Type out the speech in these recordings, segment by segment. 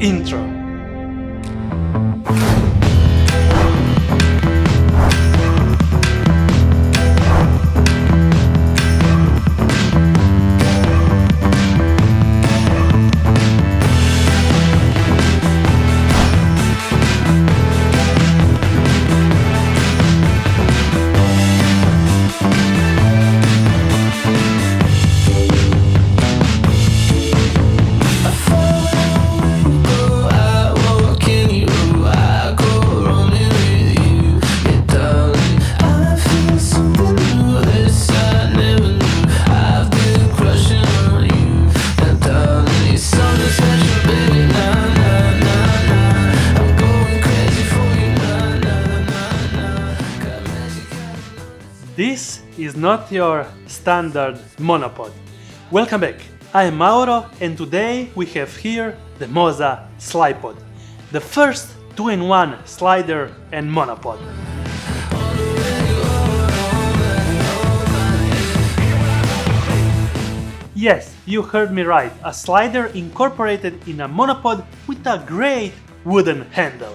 intro. This is not your standard monopod. Welcome back, I am Mauro and today we have here the Moza Slypod, the first 2-in-1 slider and monopod. Yes, you heard me right, a slider incorporated in a monopod with a great wooden handle.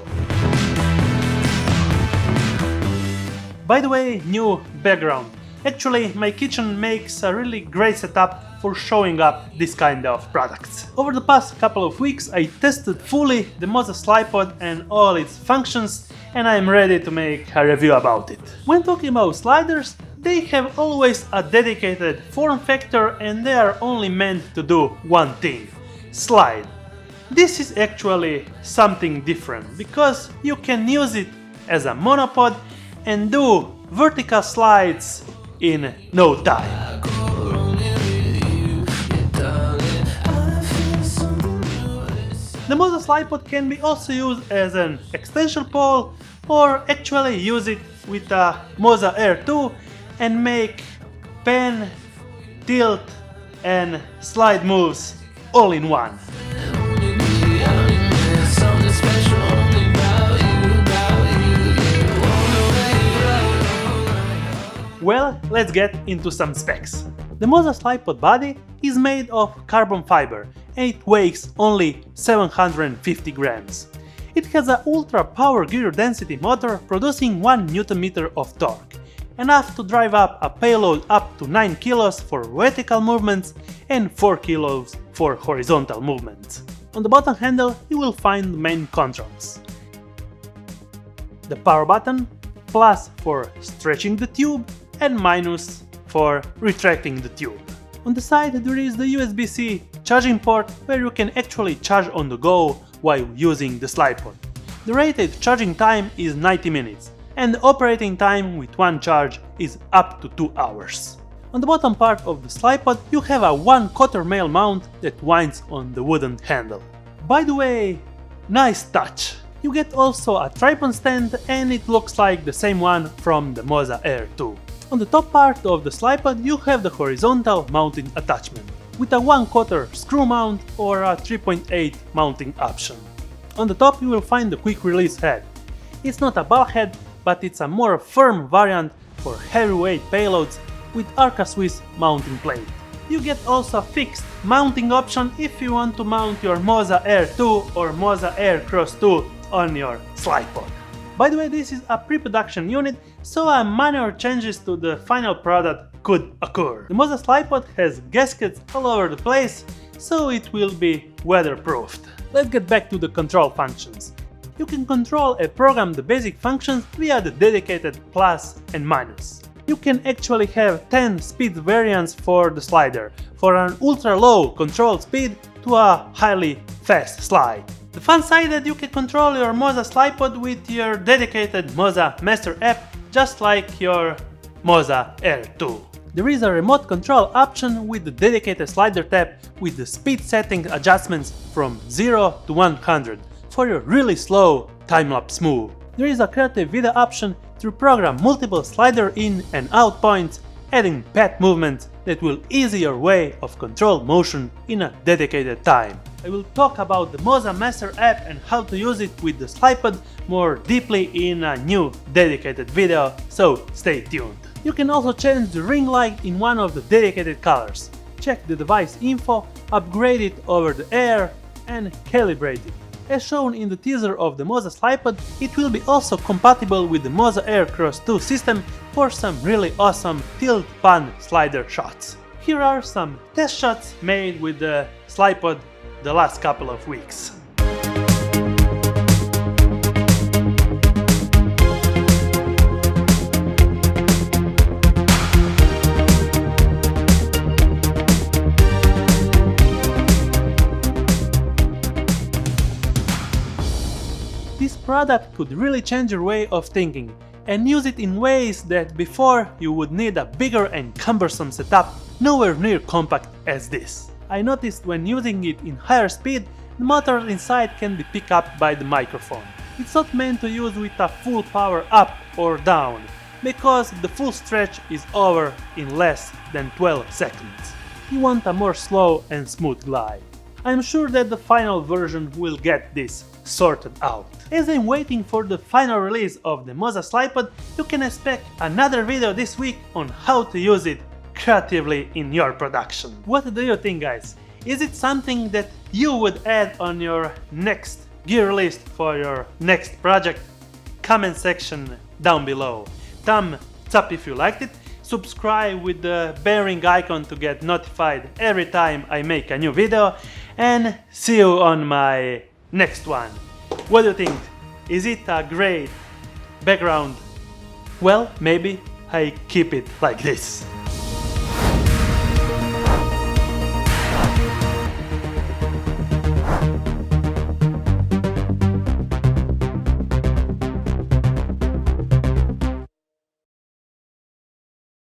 By the way, new background. Actually, my kitchen makes a really great setup for showing up this kind of products. Over the past couple of weeks I tested fully the Moza Slypod and all its functions, and I am ready to make a review about it. When talking about sliders, they have always a dedicated form factor and they are only meant to do one thing: slide. This is actually something different because you can use it as a monopod and do vertical slides in no time. The Moza Slypod can be also used as an extension pole, or actually use it with a Moza Air 2 and make pan, tilt and slide moves all in one. Well, let's get into some specs. The Moza Slypod body is made of carbon fiber and it weighs only 750 grams. It has an ultra power gear density motor producing 1 Nm of torque, enough to drive up a payload up to 9 kilos for vertical movements and 4 kilos for horizontal movements. On the bottom handle you will find the main controls. The power button, plus for stretching the tube, and minus for retracting the tube. On the side there is the USB-C charging port where you can actually charge on the go while using the Slypod. The rated charging time is 90 minutes and the operating time with one charge is up to 2 hours. On the bottom part of the Slypod you have a 1/4 male mount that winds on the wooden handle. By the way, nice touch! You get also a tripod stand and it looks like the same one from the Moza Air 2. On the top part of the Slypod you have the horizontal mounting attachment, with a 1/4 screw mount or a 3.8 mounting option. On the top you will find the quick release head. It's not a ball head, but it's a more firm variant for heavyweight payloads with Arca Swiss mounting plate. You get also a fixed mounting option if you want to mount your Moza Air 2 or Moza Air Cross 2 on your Slypod. By the way, this is a pre-production unit, so minor changes to the final product could occur. The Moza Slypod has gaskets all over the place, so it will be weatherproofed. Let's get back to the control functions. You can control and program the basic functions via the dedicated plus and minus. You can actually have 10 speed variants for the slider, for an ultra low control speed to a highly fast slide. The fun side that you can control your Moza Slypod with your dedicated Moza Master app, just like your Moza Air 2. There is a remote control option with the dedicated slider tab with the speed setting adjustments from 0 to 100 for your really slow time-lapse move. There is a creative video option to program multiple slider in and out points, adding path movements that will ease your way of control motion in a dedicated time. I will talk about the Moza Master app and how to use it with the Slypod more deeply in a new dedicated video, so stay tuned. You can also change the ring light in one of the dedicated colors, check the device info, upgrade it over the air and calibrate it. As shown in the teaser of the Moza Slypod, it will be also compatible with the Moza Aircross 2 system for some really awesome tilt pan slider shots. Here are some test shots made with the Slypod the last couple of weeks. This product could really change your way of thinking and use it in ways that before you would need a bigger and cumbersome setup, nowhere near compact as this. I noticed when using it in higher speed, the motor inside can be picked up by the microphone. It's not meant to use with a full power up or down, because the full stretch is over in less than 12 seconds. You want a more slow and smooth glide. I'm sure that the final version will get this sorted out. As I'm waiting for the final release of the Moza Slypod, you can expect another video this week on how to use it creatively in your production. What do you think, guys? Is it something that you would add on your next gear list for your next project? Comment section down below. Thumbs up if you liked it. Subscribe with the bearing icon to get notified every time I make a new video, and see you on my next one. What do you think? Is it a great background? Well, maybe I keep it like this.